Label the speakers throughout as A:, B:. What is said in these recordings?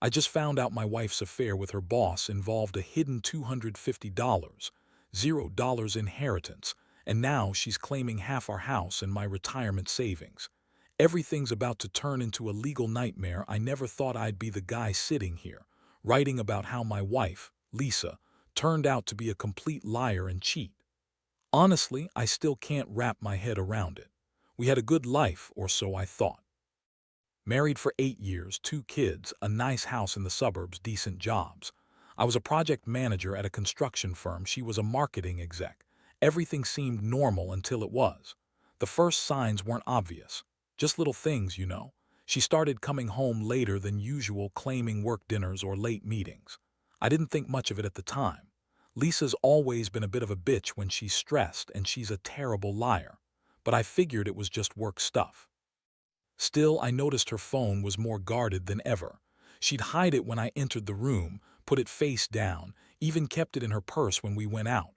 A: I just found out my wife's affair with her boss involved a hidden $250, $0 inheritance, and now she's claiming half our house and my retirement savings. Everything's about to turn into a legal nightmare. I never thought I'd be the guy sitting here, writing about how my wife, Lisa, turned out to be a complete liar and cheat. Honestly, I still can't wrap my head around it. We had a good life, or so I thought. Married for 8 years, 2 kids, a nice house in the suburbs, decent jobs. I was a project manager at a construction firm. She was a marketing exec. Everything seemed normal until it was. The first signs weren't obvious. Just little things, you know. She started coming home later than usual, claiming work dinners or late meetings. I didn't think much of it at the time. Lisa's always been a bit of a bitch when she's stressed, and she's a terrible liar. But I figured it was just work stuff. Still, I noticed her phone was more guarded than ever. She'd hide it when I entered the room, put it face down, even kept it in her purse when we went out.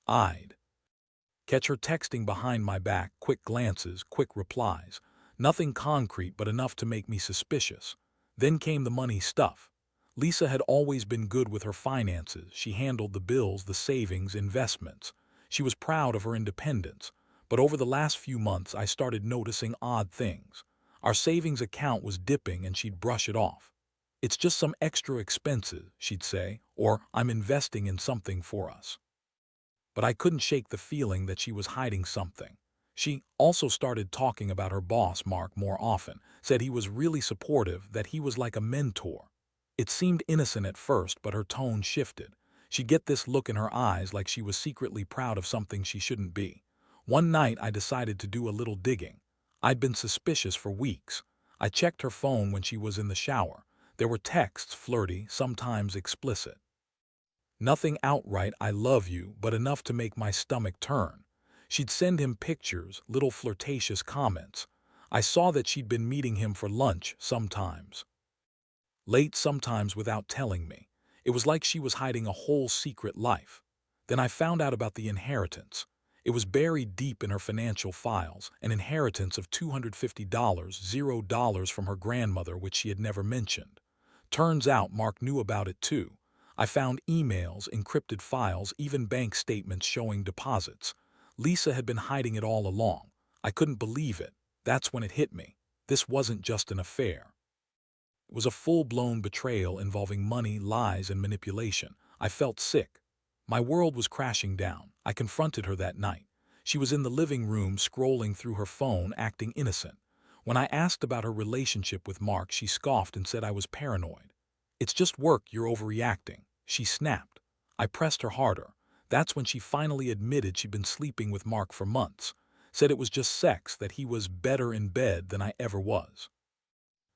A: I'd catch her texting behind my back, quick glances, quick replies. Nothing concrete, but enough to make me suspicious. Then came the money stuff. Lisa had always been good with her finances. She handled the bills, the savings, investments. She was proud of her independence. But over the last few months, I started noticing odd things. Our savings account was dipping and she'd brush it off. "It's just some extra expenses," she'd say, or "I'm investing in something for us." But I couldn't shake the feeling that she was hiding something. She also started talking about her boss, Mark, more often, said he was really supportive, that he was like a mentor. It seemed innocent at first, but her tone shifted. She'd get this look in her eyes like she was secretly proud of something she shouldn't be. One night I decided to do a little digging. I'd been suspicious for weeks. I checked her phone when she was in the shower. There were texts, flirty, sometimes explicit. Nothing outright "I love you," but enough to make my stomach turn. She'd send him pictures, little flirtatious comments. I saw that she'd been meeting him for lunch, sometimes late, sometimes without telling me. It was like she was hiding a whole secret life. Then I found out about the inheritance. It was buried deep in her financial files, an inheritance of $250, $0 from her grandmother, which she had never mentioned. Turns out Mark knew about it too. I found emails, encrypted files, even bank statements showing deposits. Lisa had been hiding it all along. I couldn't believe it. That's when it hit me. This wasn't just an affair. It was a full-blown betrayal involving money, lies, and manipulation. I felt sick. My world was crashing down. I confronted her that night. She was in the living room, scrolling through her phone, acting innocent. When I asked about her relationship with Mark, she scoffed and said I was paranoid. "It's just work, you're overreacting," she snapped. I pressed her harder. That's when she finally admitted she'd been sleeping with Mark for months. Said it was just sex, that he was better in bed than I ever was.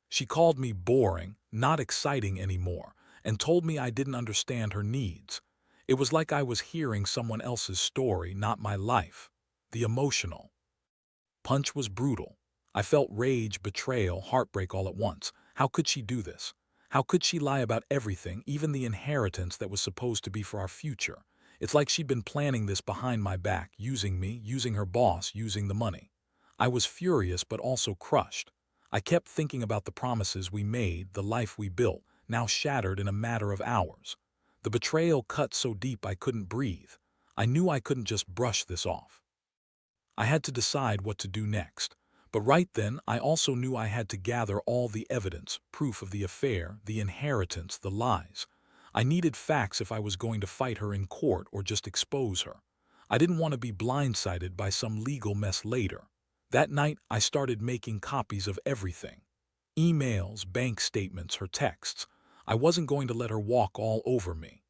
A: She called me boring, not exciting anymore, and told me I didn't understand her needs. It was like I was hearing someone else's story, not my life. The emotional punch was brutal. I felt rage, betrayal, heartbreak all at once. How could she do this? How could she lie about everything, even the inheritance that was supposed to be for our future? It's like she'd been planning this behind my back, using me, using her boss, using the money. I was furious but also crushed. I kept thinking about the promises we made, the life we built, now shattered in a matter of hours. The betrayal cut so deep I couldn't breathe. I knew I couldn't just brush this off. I had to decide what to do next. But right then, I also knew I had to gather all the evidence, proof of the affair, the inheritance, the lies. I needed facts if I was going to fight her in court or just expose her. I didn't want to be blindsided by some legal mess later. That night, I started making copies of everything. Emails, bank statements, her texts. I wasn't going to let her walk all over me.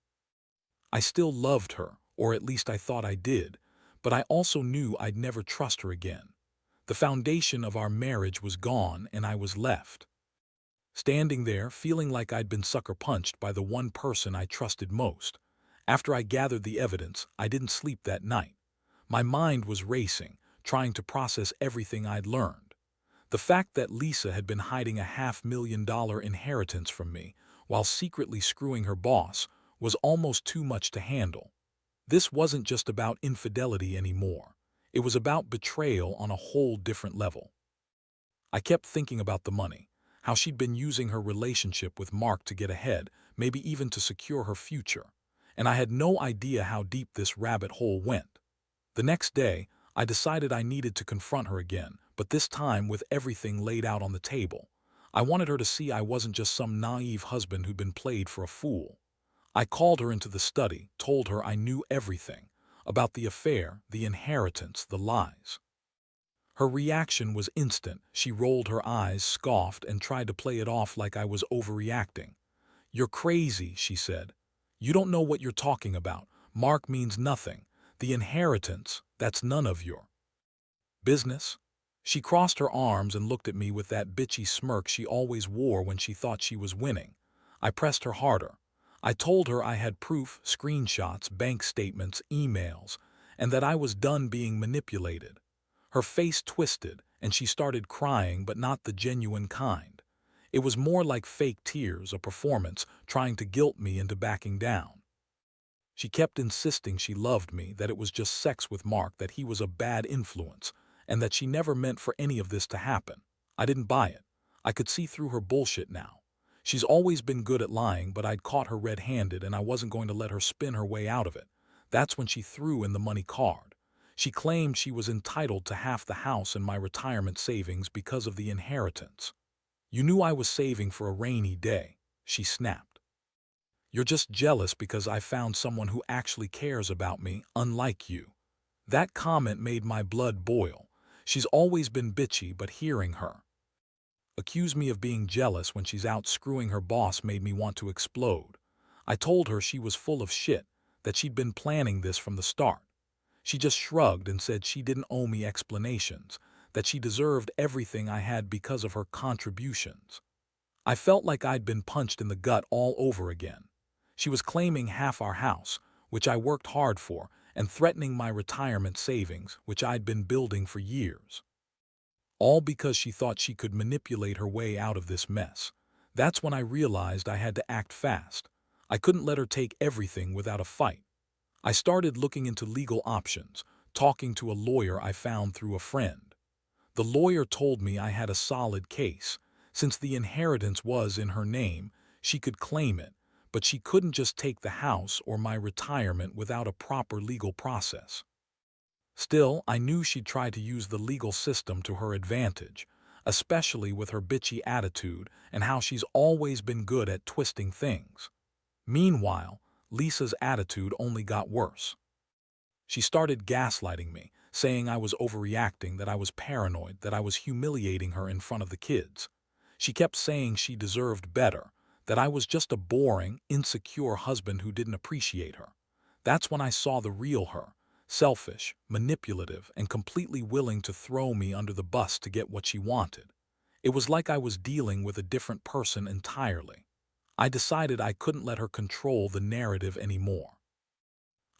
A: I still loved her, or at least I thought I did, but I also knew I'd never trust her again. The foundation of our marriage was gone, and I was left standing there, feeling like I'd been sucker punched by the one person I trusted most. After I gathered the evidence, I didn't sleep that night. My mind was racing, trying to process everything I'd learned. The fact that Lisa had been hiding a $500,000 inheritance from me while secretly screwing her boss was almost too much to handle. This wasn't just about infidelity anymore. It was about betrayal on a whole different level. I kept thinking about the money. how she'd been using her relationship with Mark to get ahead, maybe even to secure her future. And I had no idea how deep this rabbit hole went. The next day, I decided I needed to confront her again, but this time with everything laid out on the table. I wanted her to see I wasn't just some naive husband who'd been played for a fool. I called her into the study, told her I knew everything about the affair, the inheritance, the lies. Her reaction was instant. She rolled her eyes, scoffed, and tried to play it off like I was overreacting. "You're crazy," she said. "You don't know what you're talking about. Mark means nothing. The inheritance, that's none of your business." She crossed her arms and looked at me with that bitchy smirk she always wore when she thought she was winning. I pressed her harder. I told her I had proof, screenshots, bank statements, emails, and that I was done being manipulated. Her face twisted, and she started crying, but not the genuine kind. It was more like fake tears, a performance, trying to guilt me into backing down. She kept insisting she loved me, that it was just sex with Mark, that he was a bad influence, and that she never meant for any of this to happen. I didn't buy it. I could see through her bullshit now. She's always been good at lying, but I'd caught her red-handed, and I wasn't going to let her spin her way out of it. That's when she threw in the money card. She claimed she was entitled to half the house and my retirement savings because of the inheritance. "You knew I was saving for a rainy day," she snapped. "You're just jealous because I found someone who actually cares about me, unlike you." That comment made my blood boil. She's always been bitchy, but hearing her accuse me of being jealous when she's out screwing her boss made me want to explode. I told her she was full of shit, that she'd been planning this from the start. She just shrugged and said she didn't owe me explanations, that she deserved everything I had because of her contributions. I felt like I'd been punched in the gut all over again. She was claiming half our house, which I worked hard for, and threatening my retirement savings, which I'd been building for years. All because she thought she could manipulate her way out of this mess. That's when I realized I had to act fast. I couldn't let her take everything without a fight. I started looking into legal options, talking to a lawyer I found through a friend. The lawyer told me I had a solid case. Since the inheritance was in her name, she could claim it, but she couldn't just take the house or my retirement without a proper legal process. Still, I knew she'd try to use the legal system to her advantage, especially with her bitchy attitude and how she's always been good at twisting things. Meanwhile, Lisa's attitude only got worse. She started gaslighting me, saying I was overreacting, that I was paranoid, that I was humiliating her in front of the kids. She kept saying she deserved better, that I was just a boring, insecure husband who didn't appreciate her. That's when I saw the real her, selfish, manipulative, and completely willing to throw me under the bus to get what she wanted. It was like I was dealing with a different person entirely. I decided I couldn't let her control the narrative anymore.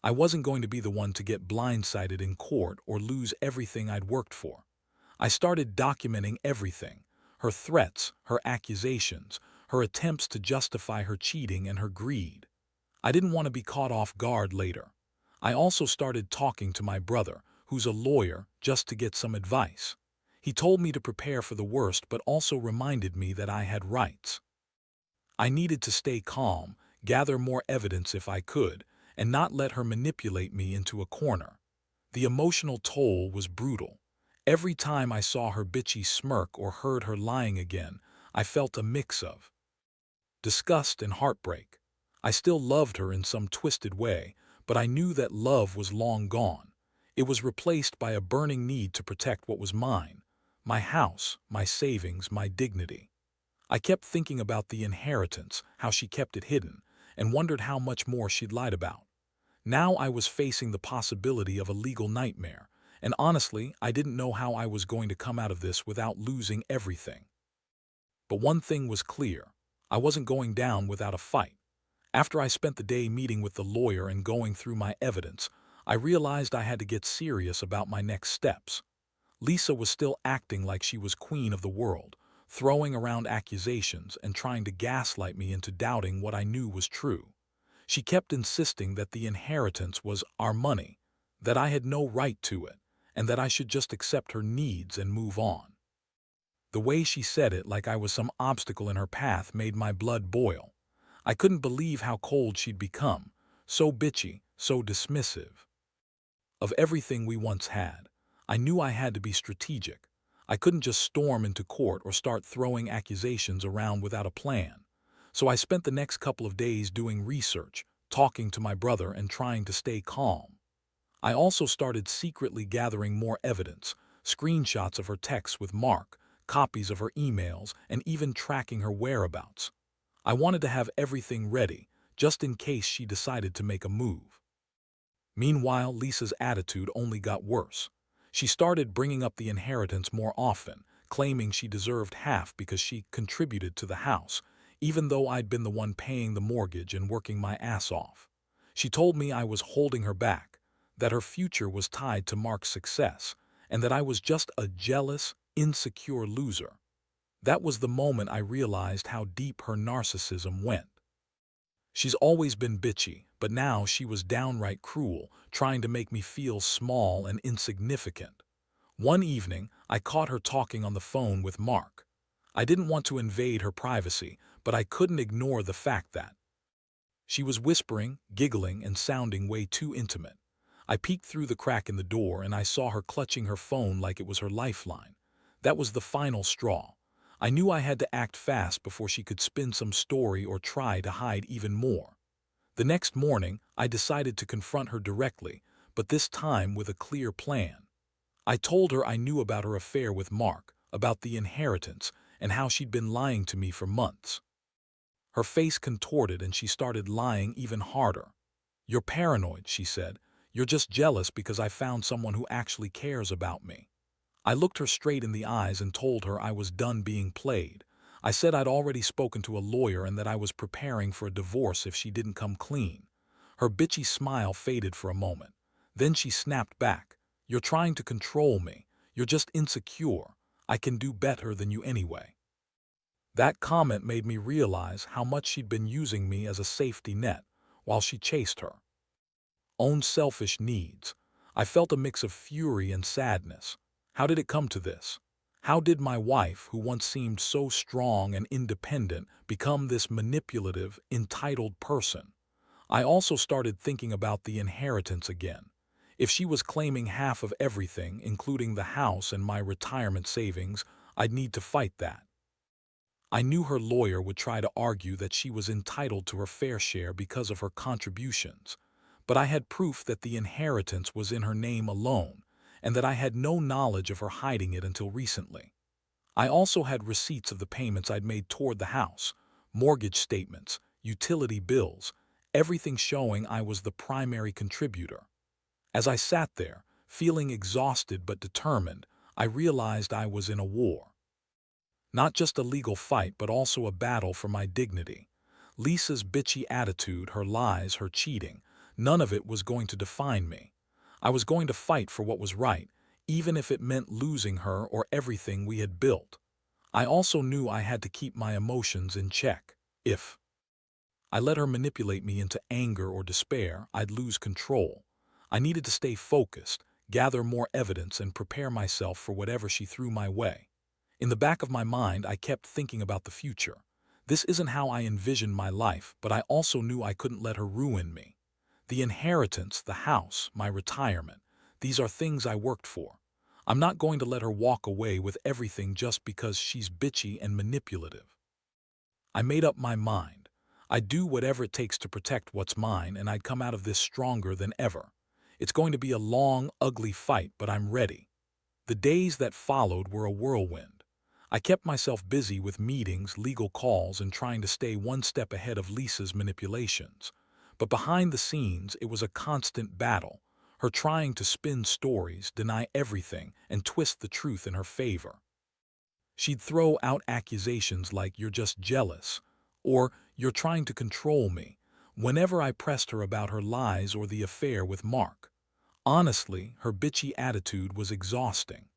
A: I wasn't going to be the one to get blindsided in court or lose everything I'd worked for. I started documenting everything: her threats, her accusations, her attempts to justify her cheating, and her greed. I didn't want to be caught off guard later. I also started talking to my brother, who's a lawyer, just to get some advice. He told me to prepare for the worst, but also reminded me that I had rights. I needed to stay calm, gather more evidence if I could, and not let her manipulate me into a corner. The emotional toll was brutal. Every time I saw her bitchy smirk or heard her lying again, I felt a mix of disgust and heartbreak. I still loved her in some twisted way, but I knew that love was long gone. It was replaced by a burning need to protect what was mine: my house, my savings, my dignity. I kept thinking about the inheritance, how she kept it hidden, and wondered how much more she'd lied about. Now I was facing the possibility of a legal nightmare, and honestly, I didn't know how I was going to come out of this without losing everything. But one thing was clear: I wasn't going down without a fight. After I spent the day meeting with the lawyer and going through my evidence, I realized I had to get serious about my next steps. Lisa was still acting like she was queen of the world, throwing around accusations and trying to gaslight me into doubting what I knew was true. She kept insisting that the inheritance was our money, that I had no right to it, and that I should just accept her needs and move on. The way she said it like I was some obstacle in her path made my blood boil. I couldn't believe how cold she'd become, so bitchy, so dismissive of everything we once had. I knew I had to be strategic. I couldn't just storm into court or start throwing accusations around without a plan. So I spent the next couple of days doing research, talking to my brother and trying to stay calm. I also started secretly gathering more evidence, screenshots of her texts with Mark, copies of her emails, and even tracking her whereabouts. I wanted to have everything ready, just in case she decided to make a move. Meanwhile, Lisa's attitude only got worse. She started bringing up the inheritance more often, claiming she deserved half because she contributed to the house, even though I'd been the one paying the mortgage and working my ass off. She told me I was holding her back, that her future was tied to Mark's success, and that I was just a jealous, insecure loser. That was the moment I realized how deep her narcissism went. She's always been bitchy, but now she was downright cruel, trying to make me feel small and insignificant. One evening, I caught her talking on the phone with Mark. I didn't want to invade her privacy, but I couldn't ignore the fact that she was whispering, giggling, and sounding way too intimate. I peeked through the crack in the door and I saw her clutching her phone like it was her lifeline. That was the final straw. I knew I had to act fast before she could spin some story or try to hide even more. The next morning, I decided to confront her directly, but this time with a clear plan. I told her I knew about her affair with Mark, about the inheritance, and how she'd been lying to me for months. Her face contorted and she started lying even harder. "You're paranoid," she said. "You're just jealous because I found someone who actually cares about me." I looked her straight in the eyes and told her I was done being played. I said I'd already spoken to a lawyer and that I was preparing for a divorce if she didn't come clean. Her bitchy smile faded for a moment. Then she snapped back. "You're trying to control me. You're just insecure. I can do better than you anyway." That comment made me realize how much she'd been using me as a safety net while she chased her own selfish needs. I felt a mix of fury and sadness. How did it come to this? How did my wife, who once seemed so strong and independent, become this manipulative, entitled person? I also started thinking about the inheritance again. If she was claiming half of everything, including the house and my retirement savings, I'd need to fight that. I knew her lawyer would try to argue that she was entitled to her fair share because of her contributions, but I had proof that the inheritance was in her name alone, and that I had no knowledge of her hiding it until recently. I also had receipts of the payments I'd made toward the house, mortgage statements, utility bills, everything showing I was the primary contributor. As I sat there, feeling exhausted but determined, I realized I was in a war. Not just a legal fight, but also a battle for my dignity. Lisa's bitchy attitude, her lies, her cheating, none of it was going to define me. I was going to fight for what was right, even if it meant losing her or everything we had built. I also knew I had to keep my emotions in check. If I let her manipulate me into anger or despair, I'd lose control. I needed to stay focused, gather more evidence, and prepare myself for whatever she threw my way. In the back of my mind, I kept thinking about the future. This isn't how I envisioned my life, but I also knew I couldn't let her ruin me. The inheritance, the house, my retirement, these are things I worked for. I'm not going to let her walk away with everything just because she's bitchy and manipulative. I made up my mind. I'd do whatever it takes to protect what's mine, and I'd come out of this stronger than ever. It's going to be a long, ugly fight, but I'm ready. The days that followed were a whirlwind. I kept myself busy with meetings, legal calls, and trying to stay one step ahead of Lisa's manipulations. But behind the scenes, it was a constant battle, her trying to spin stories, deny everything, and twist the truth in her favor. She'd throw out accusations like, "You're just jealous," or "You're trying to control me," whenever I pressed her about her lies or the affair with Mark. Honestly, her bitchy attitude was exhausting.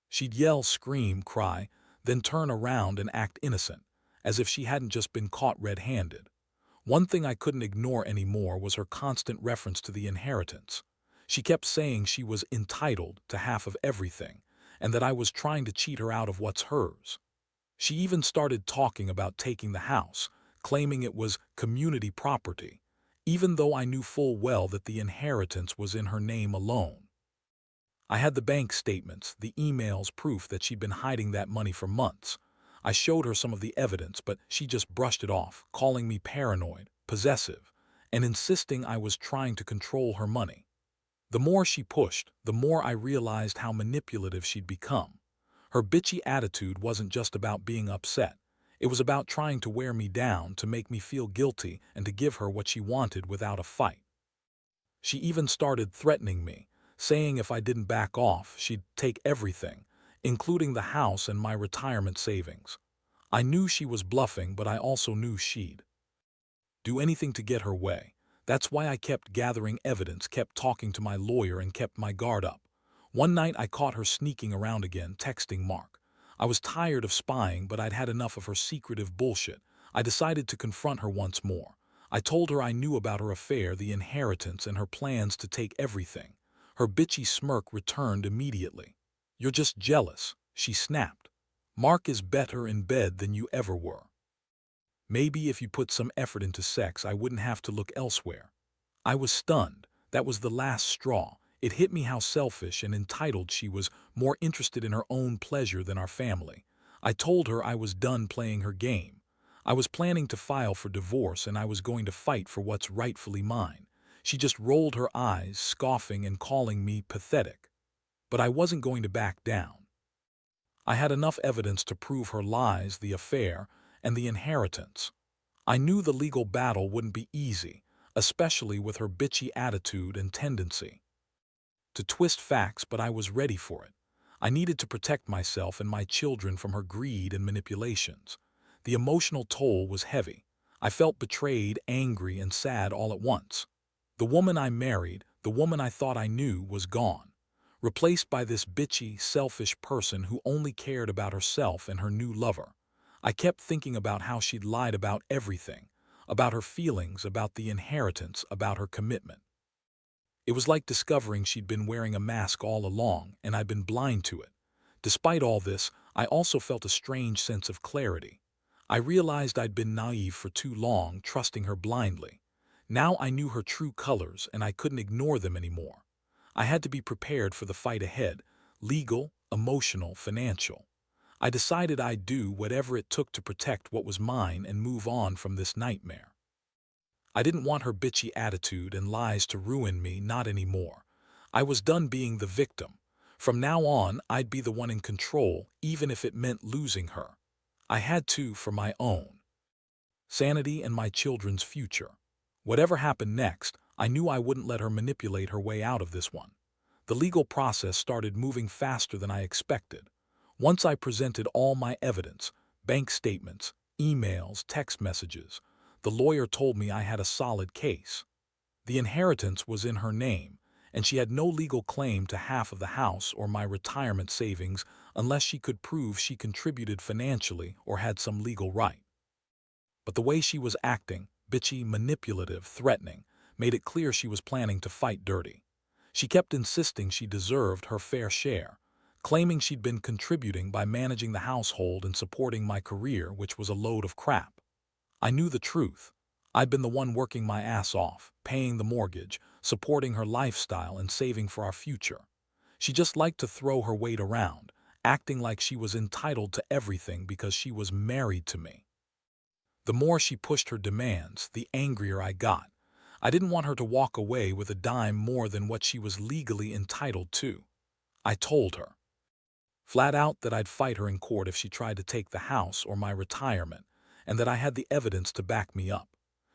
A: She'd yell, scream, cry, then turn around and act innocent, as if she hadn't just been caught red-handed. One thing I couldn't ignore anymore was her constant reference to the inheritance. She kept saying she was entitled to half of everything, and that I was trying to cheat her out of what's hers. She even started talking about taking the house, claiming it was community property, even though I knew full well that the inheritance was in her name alone. I had the bank statements, the emails, proof that she'd been hiding that money for months. I showed her some of the evidence, but she just brushed it off, calling me paranoid, possessive, and insisting I was trying to control her money. The more she pushed, the more I realized how manipulative she'd become. Her bitchy attitude wasn't just about being upset. It was about trying to wear me down, to make me feel guilty, and to give her what she wanted without a fight. She even started threatening me, saying if I didn't back off, she'd take everything, including the house and my retirement savings. I knew she was bluffing, but I also knew she'd do anything to get her way. That's why I kept gathering evidence, kept talking to my lawyer, and kept my guard up. One night I caught her sneaking around again, texting Mark. I was tired of spying, but I'd had enough of her secretive bullshit. I decided to confront her once more. I told her I knew about her affair, the inheritance, and her plans to take everything. Her bitchy smirk returned immediately. "You're just jealous," she snapped. "Mark is better in bed than you ever were. Maybe if you put some effort into sex, I wouldn't have to look elsewhere." I was stunned. That was the last straw. It hit me how selfish and entitled she was, more interested in her own pleasure than our family. I told her I was done playing her game. I was planning to file for divorce, and I was going to fight for what's rightfully mine. She just rolled her eyes, scoffing and calling me pathetic. But I wasn't going to back down. I had enough evidence to prove her lies, the affair, and the inheritance. I knew the legal battle wouldn't be easy, especially with her bitchy attitude and tendency to twist facts, but I was ready for it. I needed to protect myself and my children from her greed and manipulations. The emotional toll was heavy. I felt betrayed, angry, and sad all at once. The woman I married, the woman I thought I knew, was gone, replaced by this bitchy, selfish person who only cared about herself and her new lover. I kept thinking about how she'd lied about everything, about her feelings, about the inheritance, about her commitment. It was like discovering she'd been wearing a mask all along, and I'd been blind to it. Despite all this, I also felt a strange sense of clarity. I realized I'd been naive for too long, trusting her blindly. Now I knew her true colors, and I couldn't ignore them anymore. I had to be prepared for the fight ahead: legal, emotional, financial. I decided I'd do whatever it took to protect what was mine and move on from this nightmare. I didn't want her bitchy attitude and lies to ruin me, not anymore. I was done being the victim. From now on, I'd be the one in control, even if it meant losing her. I had to, for my own sanity and my children's future. Whatever happened next, I knew I wouldn't let her manipulate her way out of this one. The legal process started moving faster than I expected. Once I presented all my evidence, bank statements, emails, text messages, the lawyer told me I had a solid case. The inheritance was in her name, and she had no legal claim to half of the house or my retirement savings unless she could prove she contributed financially or had some legal right. But the way she was acting, bitchy, manipulative, threatening, made it clear she was planning to fight dirty. She kept insisting she deserved her fair share, claiming she'd been contributing by managing the household and supporting my career, which was a load of crap. I knew the truth. I'd been the one working my ass off, paying the mortgage, supporting her lifestyle, and saving for our future. She just liked to throw her weight around, acting like she was entitled to everything because she was married to me. The more she pushed her demands, the angrier I got. I didn't want her to walk away with a dime more than what she was legally entitled to. I told her flat out that I'd fight her in court if she tried to take the house or my retirement, and that I had the evidence to back me up.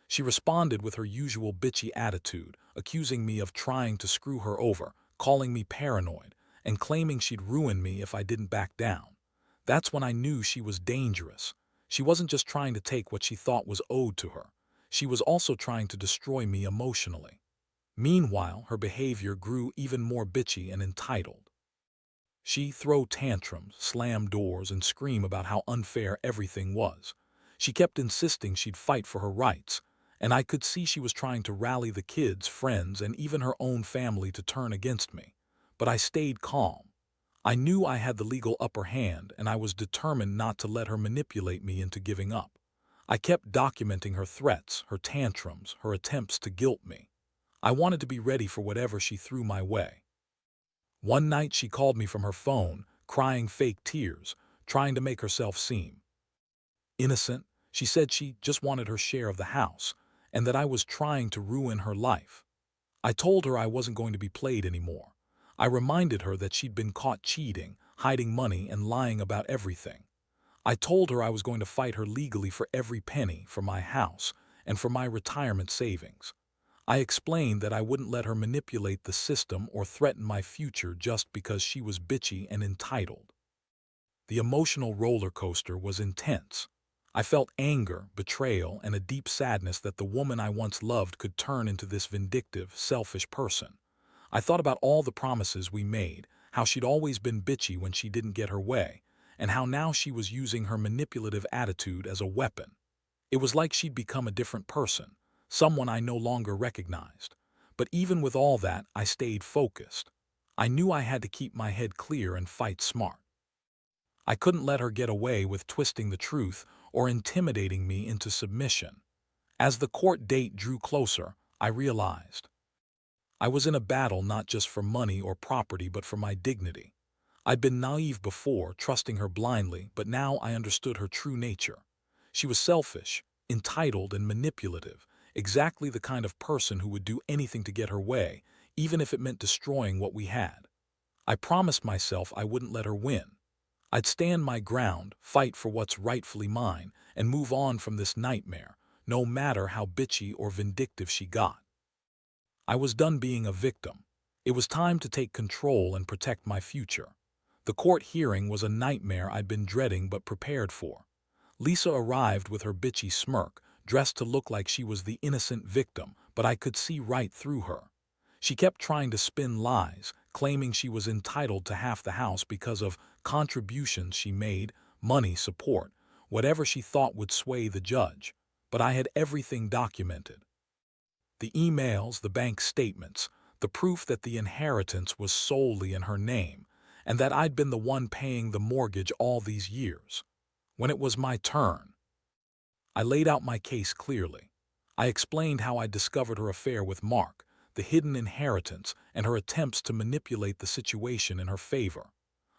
A: She responded with her usual bitchy attitude, accusing me of trying to screw her over, calling me paranoid, and claiming she'd ruin me if I didn't back down. That's when I knew she was dangerous. She wasn't just trying to take what she thought was owed to her. She was also trying to destroy me emotionally. Meanwhile, her behavior grew even more bitchy and entitled. She'd throw tantrums, slam doors, and scream about how unfair everything was. She kept insisting she'd fight for her rights, and I could see she was trying to rally the kids, friends, and even her own family to turn against me. But I stayed calm. I knew I had the legal upper hand, and I was determined not to let her manipulate me into giving up. I kept documenting her threats, her tantrums, her attempts to guilt me. I wanted to be ready for whatever she threw my way. One night she called me from her phone, crying fake tears, trying to make herself seem innocent. She said she just wanted her share of the house, and that I was trying to ruin her life. I told her I wasn't going to be played anymore. I reminded her that she'd been caught cheating, hiding money, and lying about everything. I told her I was going to fight her legally for every penny, for my house, and for my retirement savings. I explained that I wouldn't let her manipulate the system or threaten my future just because she was bitchy and entitled. The emotional roller coaster was intense. I felt anger, betrayal, and a deep sadness that the woman I once loved could turn into this vindictive, selfish person. I thought about all the promises we made, how she'd always been bitchy when she didn't get her way, and how now she was using her manipulative attitude as a weapon. It was like she'd become a different person, someone I no longer recognized. But even with all that, I stayed focused. I knew I had to keep my head clear and fight smart. I couldn't let her get away with twisting the truth or intimidating me into submission. As the court date drew closer, I realized I was in a battle not just for money or property but for my dignity. I'd been naive before, trusting her blindly, but now I understood her true nature. She was selfish, entitled, and manipulative, exactly the kind of person who would do anything to get her way, even if it meant destroying what we had. I promised myself I wouldn't let her win. I'd stand my ground, fight for what's rightfully mine, and move on from this nightmare, no matter how bitchy or vindictive she got. I was done being a victim. It was time to take control and protect my future. The court hearing was a nightmare I'd been dreading but prepared for. Lisa arrived with her bitchy smirk, dressed to look like she was the innocent victim, but I could see right through her. She kept trying to spin lies, claiming she was entitled to half the house because of contributions she made, money, support, whatever she thought would sway the judge. But I had everything documented. The emails, the bank statements, the proof that the inheritance was solely in her name, and that I'd been the one paying the mortgage all these years. When it was my turn, I laid out my case clearly. I explained how I discovered her affair with Mark, the hidden inheritance, and her attempts to manipulate the situation in her favor.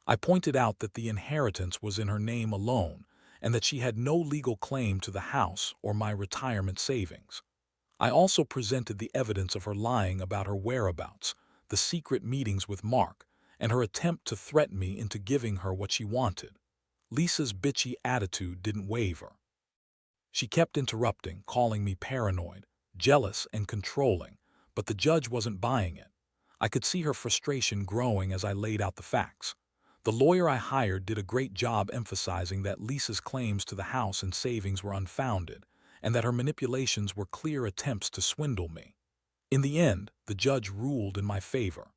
A: I pointed out that the inheritance was in her name alone, and that she had no legal claim to the house or my retirement savings. I also presented the evidence of her lying about her whereabouts, the secret meetings with Mark, and her attempt to threaten me into giving her what she wanted. Lisa's bitchy attitude didn't waver. She kept interrupting, calling me paranoid, jealous, and controlling, but the judge wasn't buying it. I could see her frustration growing as I laid out the facts. The lawyer I hired did a great job emphasizing that Lisa's claims to the house and savings were unfounded, and that her manipulations were clear attempts to swindle me. In the end, the judge ruled in my favor.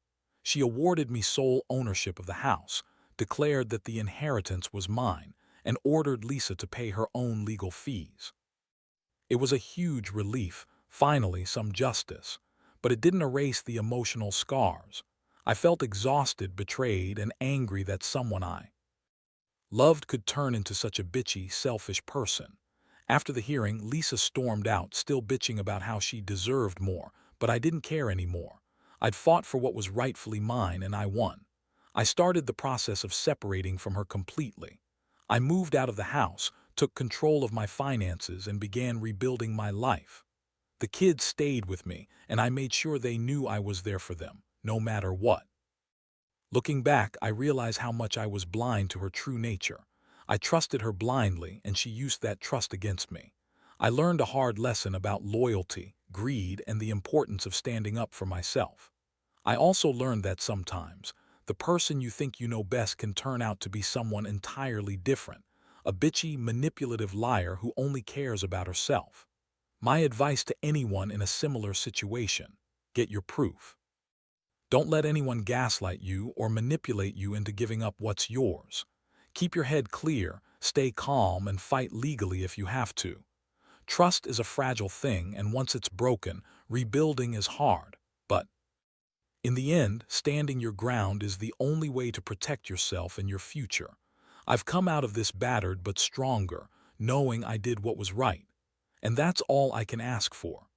A: She awarded me sole ownership of the house, declared that the inheritance was mine, and ordered Lisa to pay her own legal fees. It was a huge relief, finally some justice, but it didn't erase the emotional scars. I felt exhausted, betrayed, and angry that someone I loved could turn into such a bitchy, selfish person. After the hearing, Lisa stormed out, still bitching about how she deserved more, but I didn't care anymore. I'd fought for what was rightfully mine, and I won. I started the process of separating from her completely. I moved out of the house, took control of my finances, and began rebuilding my life. The kids stayed with me, and I made sure they knew I was there for them, no matter what. Looking back, I realize how much I was blind to her true nature. I trusted her blindly, and she used that trust against me. I learned a hard lesson about loyalty, greed, and the importance of standing up for myself. I also learned that sometimes, the person you think you know best can turn out to be someone entirely different, a bitchy, manipulative liar who only cares about herself. My advice to anyone in a similar situation: get your proof. Don't let anyone gaslight you or manipulate you into giving up what's yours. Keep your head clear, stay calm, and fight legally if you have to. Trust is a fragile thing, and once it's broken, rebuilding is hard, but In the end, standing your ground is the only way to protect yourself and your future. I've come out of this battered but stronger, knowing I did what was right. And that's all I can ask for.